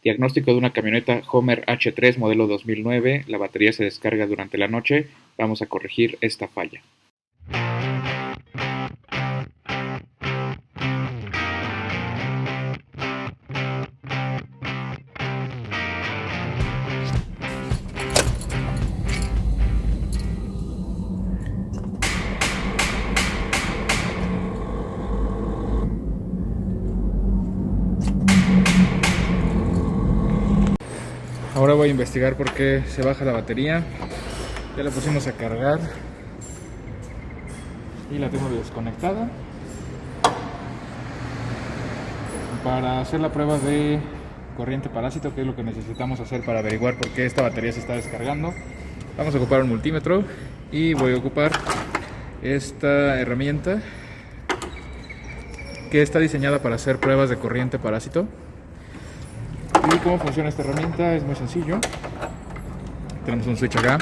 Diagnóstico de una camioneta Homer H3 modelo 2009. La batería se descarga durante la noche. Vamos a corregir esta falla. Ahora voy a investigar por qué se baja la batería. Ya la pusimos a cargar y la tengo desconectada para hacer la prueba de corriente parásito, que es lo que necesitamos hacer para averiguar por qué esta batería se está descargando. Vamos a ocupar un multímetro y voy a ocupar esta herramienta que está diseñada para hacer pruebas de corriente parásito. ¿Y cómo funciona esta herramienta? Es muy sencillo. Tenemos un switch acá.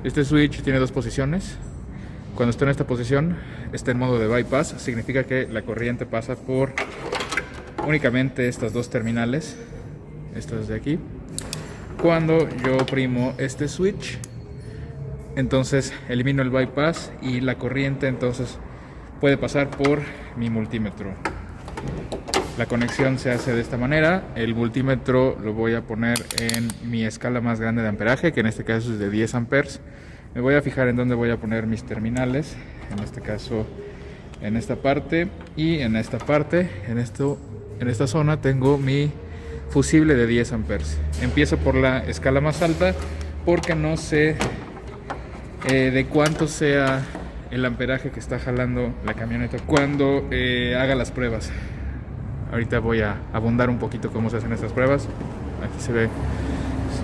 Este switch tiene dos posiciones. Cuando está en esta posición, está en modo de bypass. Significa que la corriente pasa por únicamente estas dos terminales, estas de aquí. Cuando yo oprimo este switch, entonces elimino el bypass y la corriente entonces puede pasar por mi multímetro. La conexión se hace de esta manera. El multímetro lo voy a poner en mi escala más grande de amperaje, que en este caso es de 10 amperes. Me voy a fijar en dónde voy a poner mis terminales, en este caso en esta parte y en esta parte. En esta zona tengo mi fusible de 10 amperes. Empiezo por la escala más alta porque no sé de cuánto sea el amperaje que está jalando la camioneta cuando haga las pruebas. Ahorita voy a abundar un poquito cómo se hacen estas pruebas. Aquí se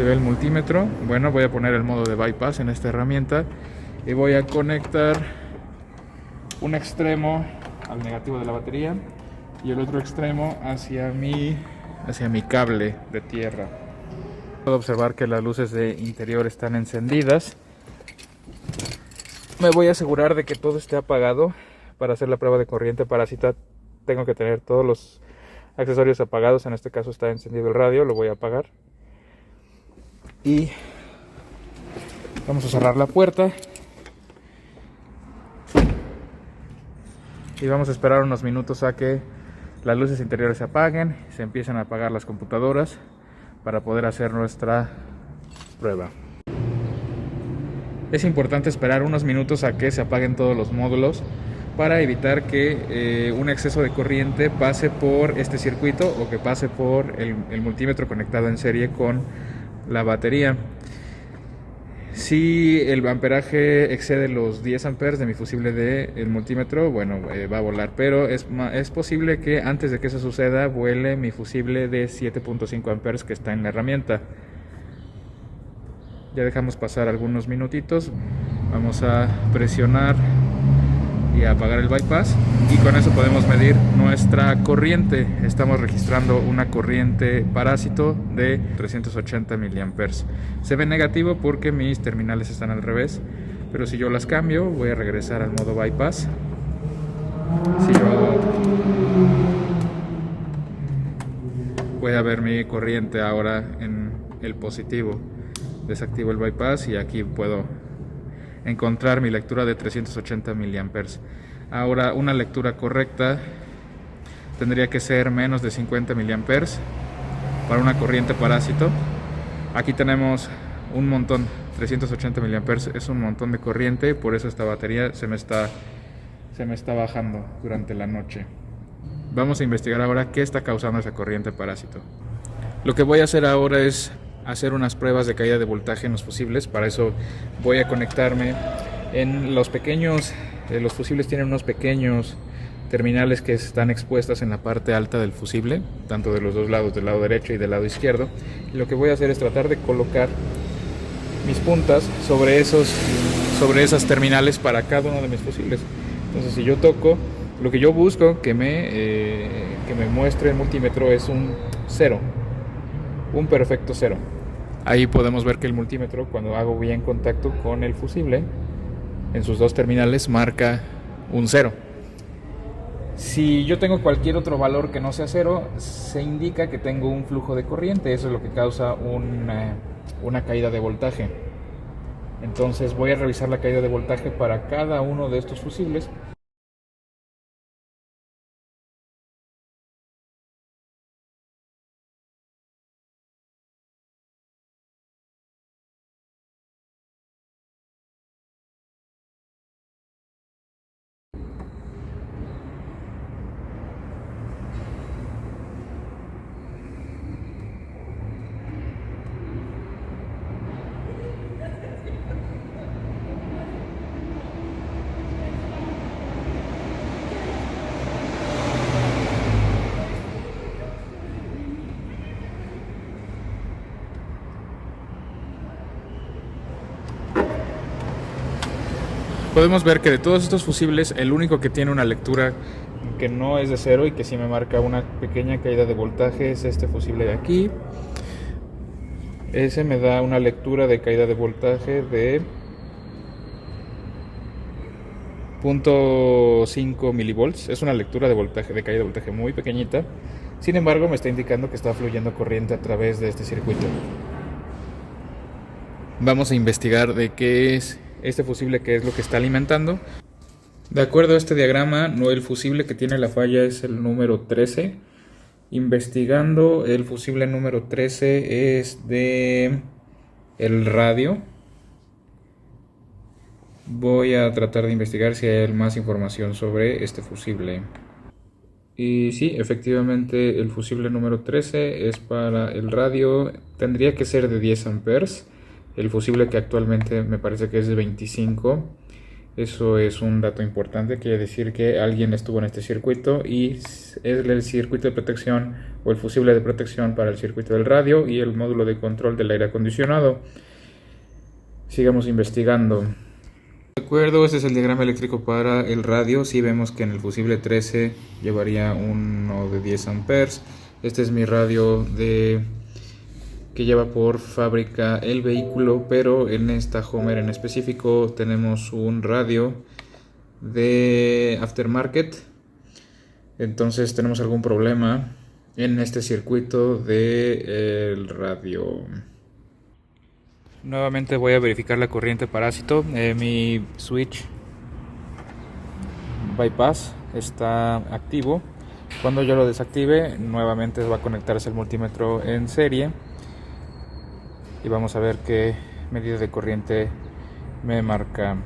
ve el multímetro. Bueno, voy a poner el modo de bypass en esta herramienta y voy a conectar un extremo al negativo de la batería y el otro extremo hacia mi cable de tierra. Puedo observar que las luces de interior están encendidas. Me voy a asegurar de que todo esté apagado. Para hacer la prueba de corriente parásita tengo que tener todos los accesorios apagados. En este caso está encendido el radio, lo voy a apagar. Y vamos a cerrar la puerta. Y vamos a esperar unos minutos a que las luces interiores se apaguen, se empiecen a apagar las computadoras para poder hacer nuestra prueba. Es importante esperar unos minutos a que se apaguen todos los módulos para evitar que un exceso de corriente pase por este circuito o que pase por el multímetro conectado en serie con la batería. Si el amperaje excede los 10 amperes de mi fusible del multímetro, bueno, va a volar, pero es posible que antes de que eso suceda vuele mi fusible de 7.5 amperes que está en la herramienta. Ya dejamos pasar algunos minutitos, vamos a presionar y a apagar el bypass y con eso podemos medir nuestra corriente. Estamos registrando una corriente parásito de 380 miliamperes. Se ve negativo porque mis terminales están al revés, pero si yo las cambio voy a regresar al modo bypass. Si yo voy a ver mi corriente ahora en el positivo, desactivo el bypass y aquí puedo encontrar mi lectura de 380 miliamperes. Ahora, una lectura correcta tendría que ser menos de 50 miliamperes para una corriente parásito. Aquí tenemos un montón, 380 miliamperes es un montón de corriente, por eso esta batería se me está bajando durante la noche. Vamos a investigar ahora qué está causando esa corriente parásito. Lo que voy a hacer ahora es hacer unas pruebas de caída de voltaje en los fusibles. Para eso voy a conectarme en los pequeños, los fusibles tienen unos pequeños terminales que están expuestas en la parte alta del fusible, tanto de los dos lados, del lado derecho y del lado izquierdo. Y lo que voy a hacer es tratar de colocar mis puntas sobre esas terminales para cada uno de mis fusibles. Entonces, si yo toco, lo que yo busco que me muestre el multímetro es un 0, un perfecto 0. Ahí podemos ver que el multímetro, cuando hago bien contacto con el fusible, en sus dos terminales marca un 0. Si yo tengo cualquier otro valor que no sea cero, se indica que tengo un flujo de corriente. Eso es lo que causa una caída de voltaje. Entonces voy a revisar la caída de voltaje para cada uno de estos fusibles. Podemos ver que de todos estos fusibles, el único que tiene una lectura que no es de cero y que sí me marca una pequeña caída de voltaje es este fusible de aquí. Ese me da una lectura de caída de voltaje de 0.5 milivolts. Es una lectura de voltaje, de caída de voltaje muy pequeñita. Sin embargo, me está indicando que está fluyendo corriente a través de este circuito. Vamos a investigar de qué es este fusible, qué es lo que está alimentando. De acuerdo a este diagrama, el fusible que tiene la falla es el número 13. Investigando, el fusible número 13 es de el radio. Voy a tratar de investigar si hay más información sobre este fusible. Y sí, efectivamente el fusible número 13 es para el radio. Tendría que ser de 10 amperes. El fusible que actualmente me parece que es de 25. Eso es un dato importante, quiere decir que alguien estuvo en este circuito y es el circuito de protección o el fusible de protección para el circuito del radio y el módulo de control del aire acondicionado. Sigamos investigando. De acuerdo, este es el diagrama eléctrico para el radio. Si vemos que en el fusible 13 llevaría uno de 10 amperes. Este es mi radio que lleva por fábrica el vehículo, pero en esta Homer en específico tenemos un radio de aftermarket. Entonces tenemos algún problema en este circuito del radio. Nuevamente voy a verificar la corriente parásito. Mi switch bypass está activo. Cuando yo lo desactive, nuevamente va a conectarse el multímetro en serie y vamos a ver qué medida de corriente me marca.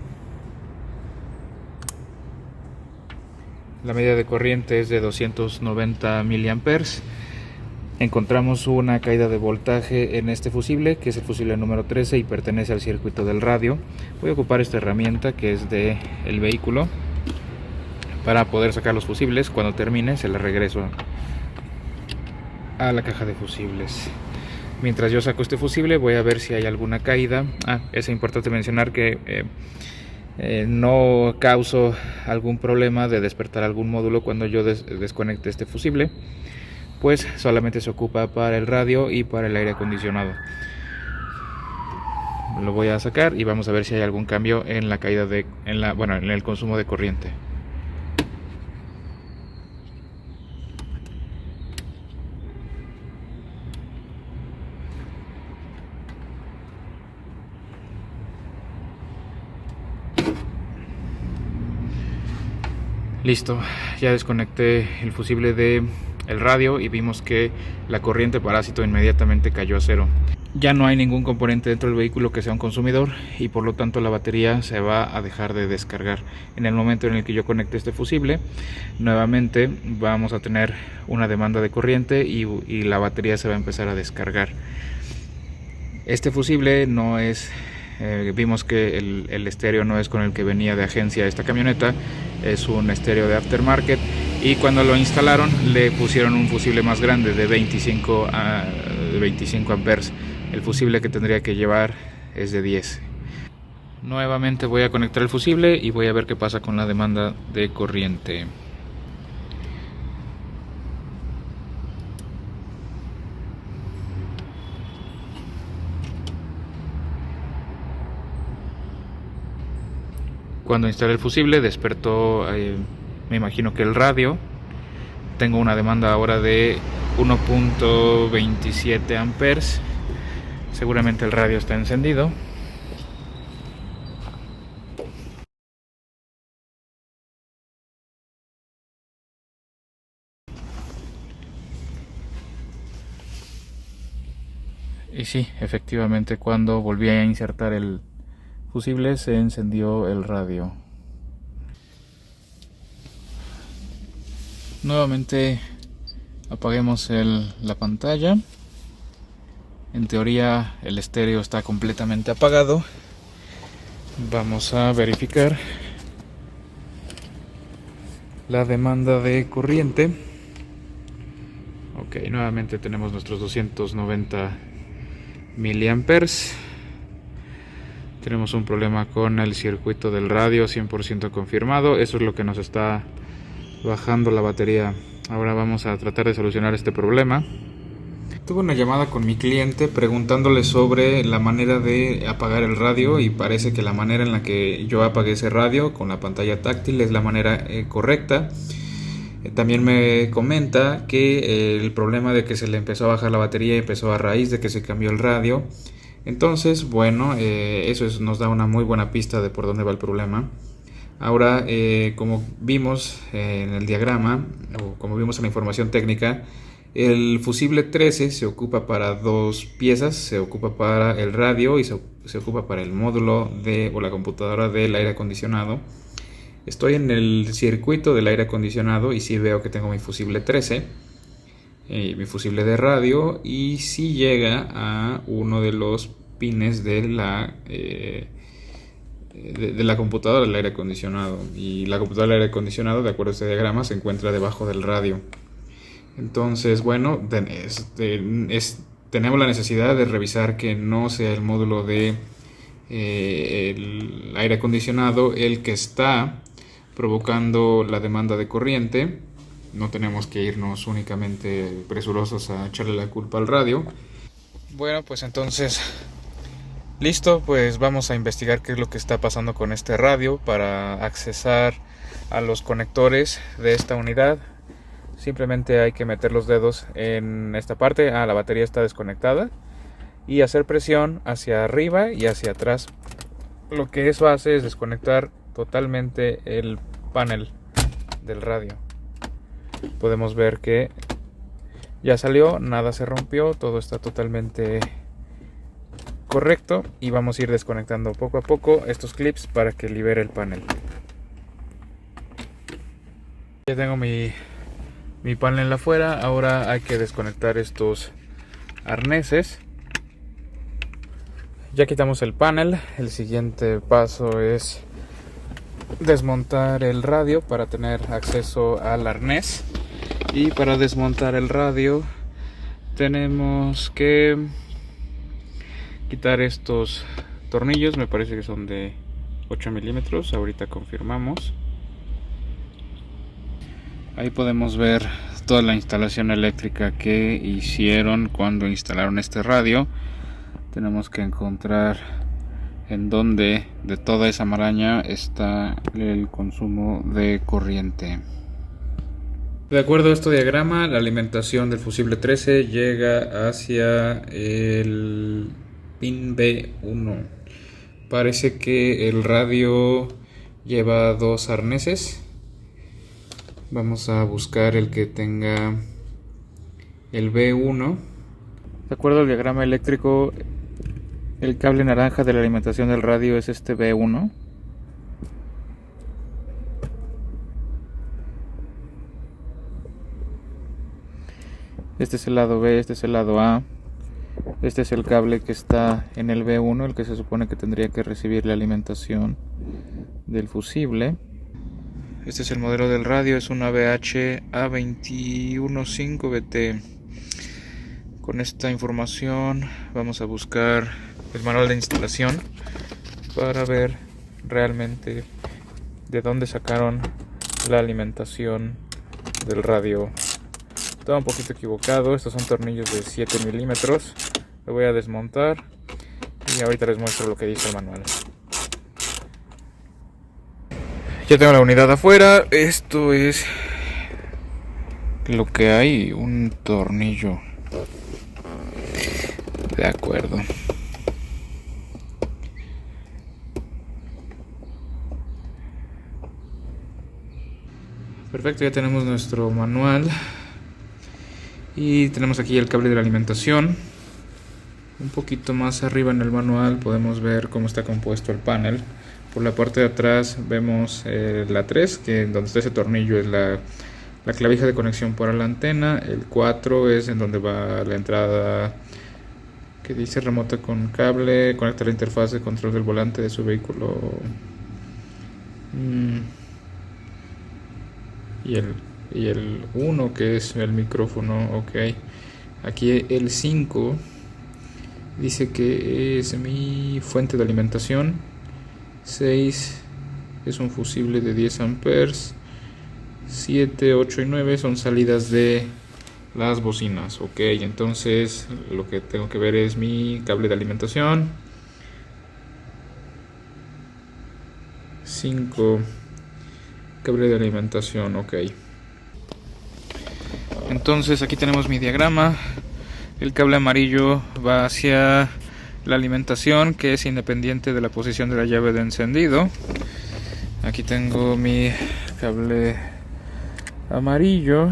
La medida de corriente es de 290 miliamperes. Encontramos una caída de voltaje en este fusible, que es el fusible número 13 y pertenece al circuito del radio. Voy a ocupar esta herramienta que es del vehículo para poder sacar los fusibles. Cuando termine se la regreso a la caja de fusibles. Mientras yo saco este fusible voy a ver si hay alguna caída. Es importante mencionar que no causo algún problema de despertar algún módulo cuando yo desconecte este fusible, pues solamente se ocupa para el radio y para el aire acondicionado. Lo voy a sacar y vamos a ver si hay algún cambio en la caída en el consumo de corriente. Listo, ya desconecté el fusible del radio y vimos que la corriente parásito inmediatamente cayó a cero. Ya no hay ningún componente dentro del vehículo que sea un consumidor y por lo tanto la batería se va a dejar de descargar. En el momento en el que yo conecte este fusible, nuevamente vamos a tener una demanda de corriente y la batería se va a empezar a descargar. Este fusible no es... vimos que el estéreo no es con el que venía de agencia esta camioneta, es un estéreo de aftermarket y cuando lo instalaron le pusieron un fusible más grande de 25 amperes. El fusible que tendría que llevar es de 10. Nuevamente voy a conectar el fusible y voy a ver qué pasa con la demanda de corriente. Cuando instalé el fusible despertó me imagino que el radio. Tengo una demanda ahora de 1.27 amperes. Seguramente el radio está encendido. Y sí, efectivamente, cuando volví a insertar el fusible se encendió el radio. Nuevamente apaguemos la pantalla. En teoría el estéreo está completamente apagado. Vamos a verificar la demanda de corriente. Ok, nuevamente tenemos nuestros 290 miliamperes. Tenemos un problema con el circuito del radio, 100% confirmado. Eso es lo que nos está bajando la batería. Ahora vamos a tratar de solucionar este problema. Tuve una llamada con mi cliente preguntándole sobre la manera de apagar el radio, y parece que la manera en la que yo apagué ese radio con la pantalla táctil es la manera correcta. También me comenta que el problema de que se le empezó a bajar la batería empezó a raíz de que se cambió el radio. Entonces, bueno, eso nos da una muy buena pista de por dónde va el problema. Ahora, como vimos en el diagrama, o como vimos en la información técnica, el fusible 13 se ocupa para dos piezas. Se ocupa para el radio y se ocupa para el módulo o la computadora del aire acondicionado. Estoy en el circuito del aire acondicionado y sí veo que tengo mi fusible 13, mi fusible de radio, y sí llega a uno de los pines de la computadora del aire acondicionado, y la computadora del aire acondicionado, de acuerdo a este diagrama, se encuentra debajo del radio. Entonces, bueno, tenemos la necesidad de revisar que no sea el módulo de el aire acondicionado el que está provocando la demanda de corriente. No tenemos que irnos únicamente presurosos a echarle la culpa al radio. Bueno, pues entonces, listo, pues vamos a investigar qué es lo que está pasando con este radio para accesar a los conectores de esta unidad. Simplemente hay que meter los dedos en esta parte. La batería está desconectada, y hacer presión hacia arriba y hacia atrás. Lo que eso hace es desconectar totalmente el panel del radio. Podemos ver que ya salió, nada se rompió, todo está totalmente correcto, y vamos a ir desconectando poco a poco estos clips para que libere el panel. Ya tengo mi panel afuera. Ahora hay que desconectar estos arneses. Ya quitamos el panel. El siguiente paso es desmontar el radio para tener acceso al arnés. Y para desmontar el radio tenemos que quitar estos tornillos. Me parece que son de 8 milímetros. Ahorita confirmamos. Ahí podemos ver toda la instalación eléctrica que hicieron cuando instalaron este radio. Tenemos que encontrar en dónde de toda esa maraña está el consumo de corriente. De acuerdo a este diagrama, la alimentación del fusible 13 llega hacia el pin B1. Parece que el radio lleva dos arneses. Vamos a buscar el que tenga el B1. De acuerdo al diagrama eléctrico, el cable naranja de la alimentación del radio es este B1. Este es el lado B, este es el lado A. Este es el cable que está en el B1, el que se supone que tendría que recibir la alimentación del fusible. Este es el modelo del radio, es una VH A215BT. Con esta información vamos a buscar el manual de instalación para ver realmente de dónde sacaron la alimentación del radio. Estaba un poquito equivocado, estos son tornillos de 7 milímetros. Lo voy a desmontar y ahorita les muestro lo que dice el manual. Ya tengo la unidad afuera. Esto es lo que hay, un tornillo. De acuerdo. Perfecto, ya tenemos nuestro manual. Y tenemos aquí el cable de la alimentación. Un poquito más arriba en el manual podemos ver cómo está compuesto el panel. Por la parte de atrás vemos la 3, que donde está ese tornillo es la clavija de conexión para la antena. El 4 es en donde va la entrada que dice remota con cable, conecta la interfaz de control del volante de su vehículo. Y el 1 que es el micrófono, ok. Aquí el 5 dice que es mi fuente de alimentación. 6 es un fusible de 10 amperes. 7, 8 y 9 son salidas de las bocinas. Ok, entonces lo que tengo que ver es mi cable de alimentación. 5, cable de alimentación, ok. Entonces aquí tenemos mi diagrama. El cable amarillo va hacia la alimentación, que es independiente de la posición de la llave de encendido. Aquí tengo mi cable amarillo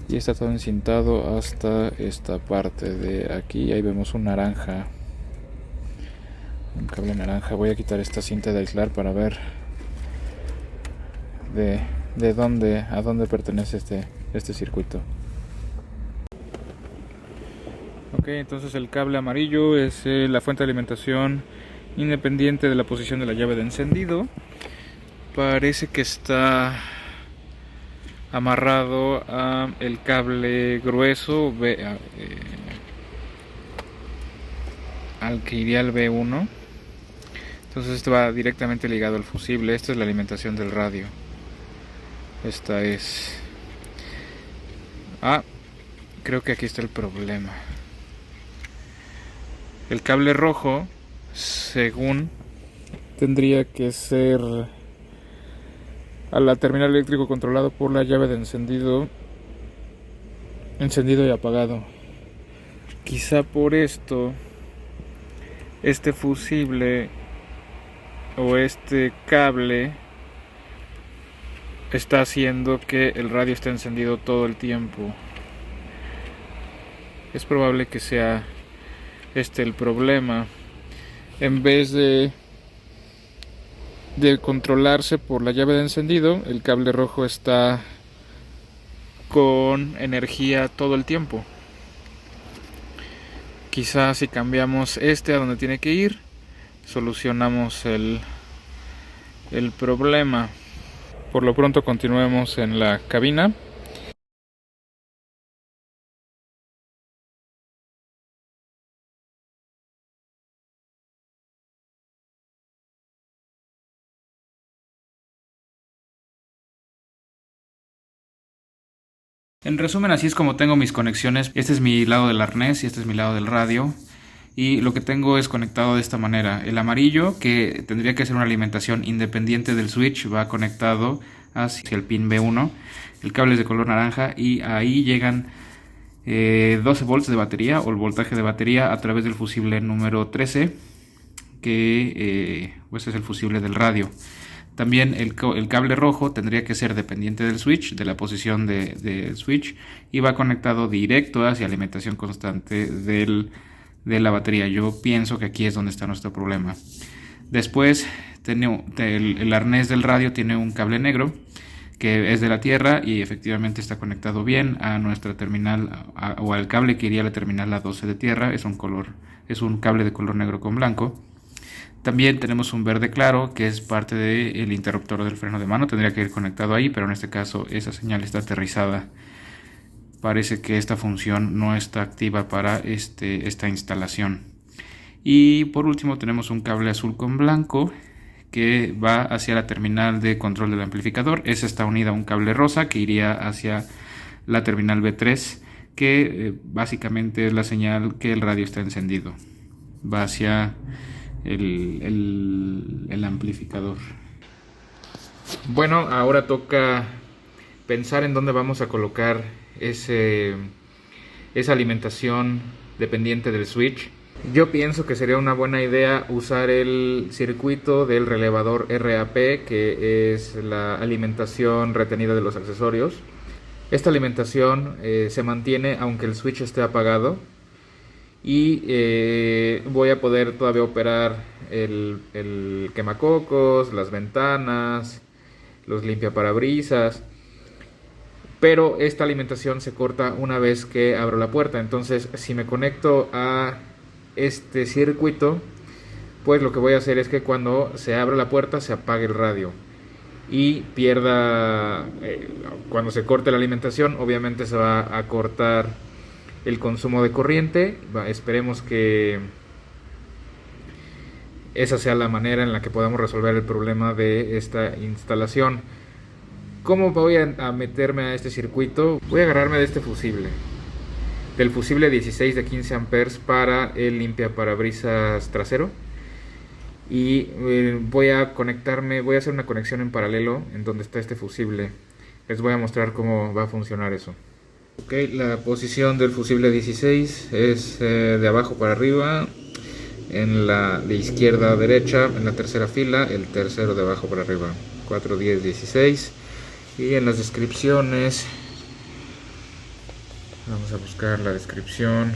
y está todo encintado hasta esta parte de aquí. Ahí vemos un naranja, un cable naranja. Voy a quitar esta cinta de aislar para ver de dónde a dónde pertenece este circuito. Ok, entonces el cable amarillo es la fuente de alimentación independiente de la posición de la llave de encendido. Parece que está amarrado a el cable grueso al que iría el B1. Entonces esto va directamente ligado al fusible. Esta es la alimentación del radio. Esta es... creo que aquí está el problema. El cable rojo, según, tendría que ser a la terminal eléctrico controlado por la llave de encendido y apagado. Quizá por esto este fusible o este cable está haciendo que el radio esté encendido todo el tiempo. Es probable que sea el problema. En vez de controlarse por la llave de encendido, el cable rojo está con energía todo el tiempo. Quizás si cambiamos a donde tiene que ir, solucionamos el problema. Por lo pronto continuemos en la cabina. En resumen, así es como tengo mis conexiones. Este es mi lado del arnés y este es mi lado del radio. Y lo que tengo es conectado de esta manera. El amarillo, que tendría que ser una alimentación independiente del switch, va conectado hacia el pin B1. El cable es de color naranja y ahí llegan 12 volts de batería o el voltaje de batería a través del fusible número 13, que pues es el fusible del radio. También el cable rojo tendría que ser dependiente del switch, de la posición del switch, y va conectado directo hacia alimentación constante de la batería. Yo pienso que aquí es donde está nuestro problema. Después, el arnés del radio tiene un cable negro que es de la tierra y efectivamente está conectado bien a nuestra terminal o al cable que iría a la terminal A12 de tierra. Es un cable de color negro con blanco. También tenemos un verde claro que es parte del interruptor del freno de mano. Tendría que ir conectado ahí, pero en este caso esa señal está aterrizada. Parece que esta función no está activa para esta instalación. Y por último tenemos un cable azul con blanco que va hacia la terminal de control del amplificador. Esa está unida a un cable rosa que iría hacia la terminal B3, que básicamente es la señal que el radio está encendido. Va hacia el amplificador. Bueno, ahora toca pensar en dónde vamos a colocar esa alimentación dependiente del switch. Yo pienso que sería una buena idea usar el circuito del relevador RAP, que es la alimentación retenida de los accesorios. Esta alimentación se mantiene aunque el switch esté apagado, y voy a poder todavía operar el quemacocos, las ventanas, los limpiaparabrisas, pero esta alimentación se corta una vez que abro la puerta. Entonces, si me conecto a este circuito, pues lo que voy a hacer es que cuando se abra la puerta se apague el radio y pierda, cuando se corte la alimentación, obviamente se va a cortar el consumo de corriente. Esperemos que esa sea la manera en la que podamos resolver el problema de esta instalación. ¿Cómo voy a meterme a este circuito? Voy a agarrarme de este fusible, del fusible 16 de 15 amperes para el limpiaparabrisas trasero, y voy a hacer una conexión en paralelo en donde está este fusible. Les voy a mostrar cómo va a funcionar eso. Ok, la posición del fusible 16 es de abajo para arriba, de izquierda a derecha, en la tercera fila, el tercero de abajo para arriba, 4, 10, 16. Y en las descripciones, vamos a buscar la descripción.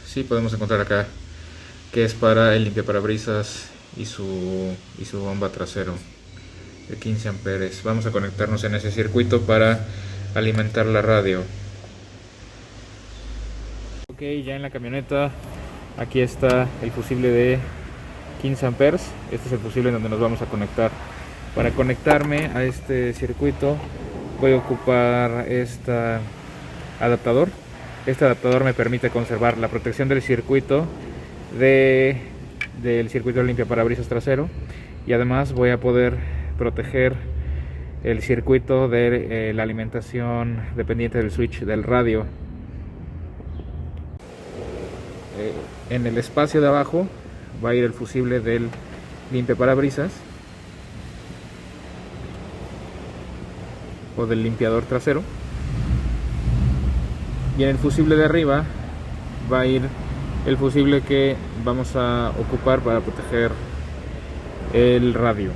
Sí, podemos encontrar acá que es para el limpiaparabrisas y su bomba trasero de 15 amperes. Vamos a conectarnos en ese circuito para alimentar la radio. Ok, ya en la camioneta aquí está el fusible de 15 amperes. Este es el fusible en donde nos vamos a conectar. Para conectarme a este circuito voy a ocupar este adaptador. Este adaptador me permite conservar la protección del circuito del circuito de limpiaparabrisas trasero, y además voy a poder proteger el circuito de la alimentación dependiente del switch del radio. En el espacio de abajo va a ir el fusible del limpiaparabrisas o del limpiador trasero, y en el fusible de arriba va a ir el fusible que vamos a ocupar para proteger el radio.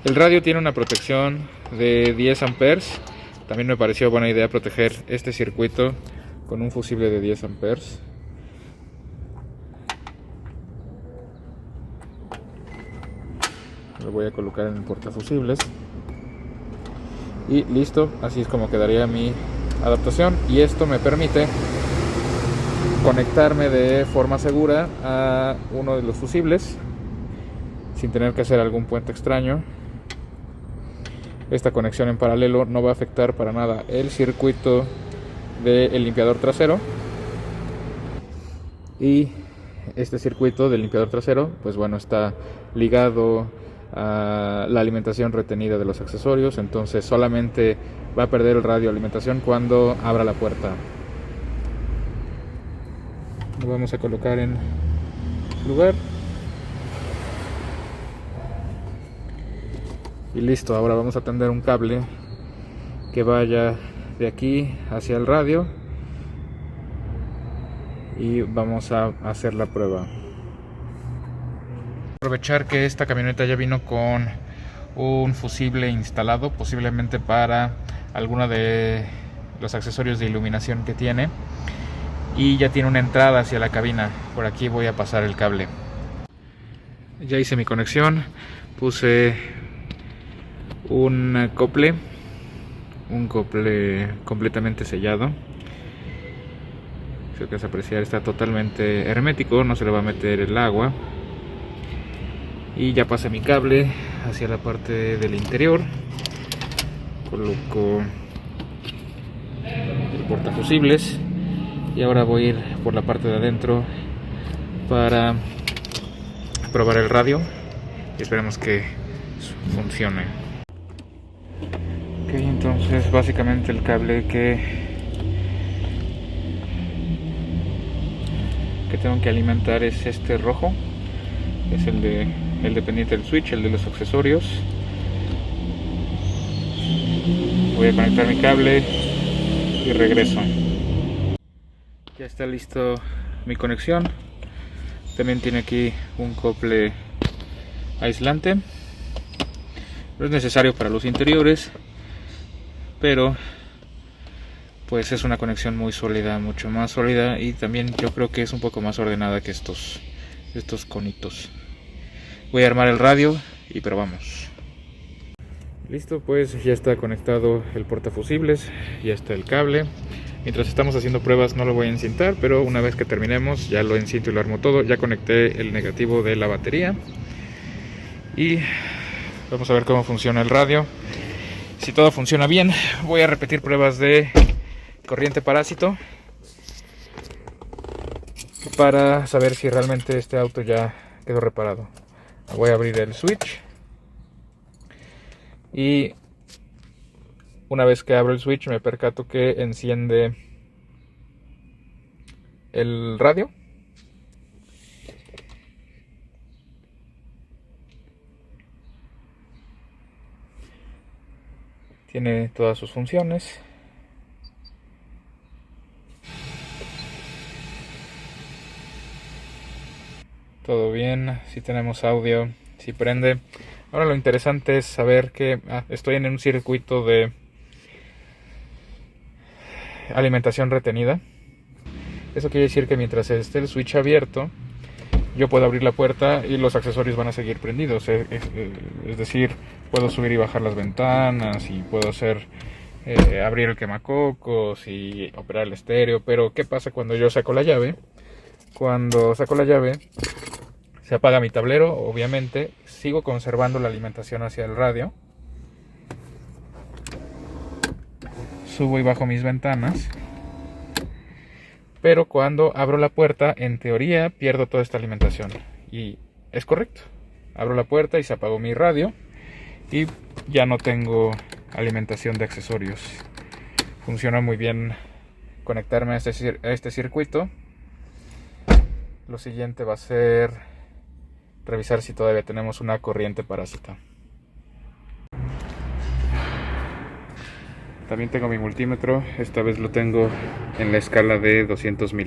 El radio tiene una protección de 10 amperes. También me pareció buena idea proteger este circuito con un fusible de 10 amperes. Lo voy a colocar en el portafusibles y listo. Así es como quedaría mi adaptación, y esto me permite conectarme de forma segura a uno de los fusibles sin tener que hacer algún puente extraño. Esta conexión en paralelo no va a afectar para nada el circuito del limpiador trasero, y este circuito del limpiador trasero, pues bueno, está ligado a la alimentación retenida de los accesorios. Entonces solamente va a perder el radio alimentación cuando abra la puerta. Lo vamos a colocar en lugar y listo. Ahora vamos a tender un cable que vaya de aquí hacia el radio y vamos a hacer la prueba. Aprovechar que esta camioneta ya vino con un fusible instalado, posiblemente para alguno de los accesorios de iluminación que tiene, y ya tiene una entrada hacia la cabina. Por aquí voy a pasar el cable. Ya hice mi conexión, puse un acople completamente sellado. Si alcanzas a apreciar, está totalmente hermético, no se le va a meter el agua. Y ya pasé mi cable hacia la parte del interior. Coloco el portafusibles y ahora voy a ir por la parte de adentro para probar el radio y esperemos que funcione. Ok, entonces básicamente el cable que tengo que alimentar es este rojo. Es el dependiente del switch, el de los accesorios. Voy a conectar mi cable y regreso. Ya está listo mi conexión. También tiene aquí un acople aislante. No es necesario para los interiores, pero pues es una conexión muy sólida, mucho más sólida, y también yo creo que es un poco más ordenada que estos conitos. Voy a armar el radio y probamos. Listo, pues ya está conectado el portafusibles, ya está el cable. Mientras estamos haciendo pruebas no lo voy a encintar, pero una vez que terminemos ya lo encinto y lo armo todo. Ya conecté el negativo de la batería y vamos a ver cómo funciona el radio. Si todo funciona bien, voy a repetir pruebas de corriente parásito para saber si realmente este auto ya quedó reparado. Voy a abrir el switch y una vez que abro el switch me percato que enciende el radio. Tiene todas sus funciones. Todo bien, si tenemos audio, si prende. Ahora lo interesante es saber que estoy en un circuito de alimentación retenida. Eso quiere decir que mientras esté el switch abierto, yo puedo abrir la puerta y los accesorios van a seguir prendidos. Es decir, puedo subir y bajar las ventanas y puedo hacer abrir el quemacocos y operar el estéreo. Pero ¿qué pasa cuando yo saco la llave? Cuando saco la llave se apaga mi tablero, obviamente. Sigo conservando la alimentación hacia el radio. Subo y bajo mis ventanas. Pero cuando abro la puerta, en teoría, pierdo toda esta alimentación. Y es correcto. Abro la puerta y se apagó mi radio. Y ya no tengo alimentación de accesorios. Funciona muy bien conectarme a este circuito. Lo siguiente va a ser revisar si todavía tenemos una corriente parásita. También tengo mi multímetro, esta vez lo tengo en la escala de 200 mA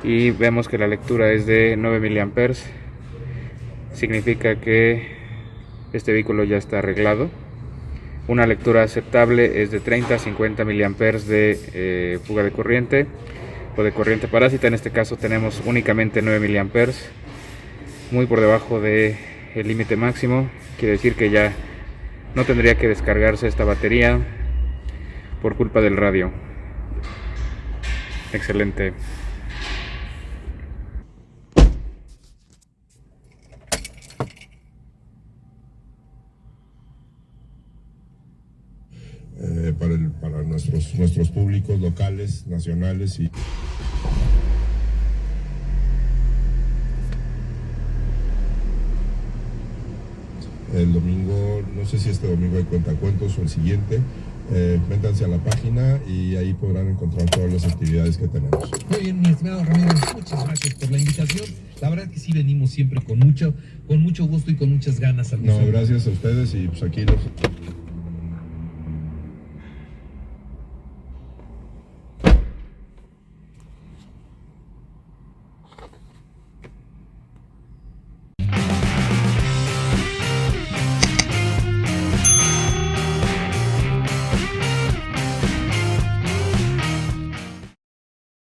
y vemos que la lectura es de 9 mA. Significa que este vehículo ya está arreglado. Una lectura aceptable es de 30 a 50 mA de fuga de corriente o de corriente parásita. En este caso tenemos únicamente 9 mA, muy por debajo del límite máximo. Quiere decir que ya no tendría que descargarse esta batería por culpa del radio. Excelente. Para nuestros públicos locales, nacionales y... El domingo, no sé si este domingo hay cuentacuentos o el siguiente, métanse a la página y ahí podrán encontrar todas las actividades que tenemos. Muy bien, mi estimado Ramiro, muchas gracias por la invitación. La verdad es que sí venimos siempre con mucho gusto y con muchas ganas. No, gracias a ustedes y pues aquí los...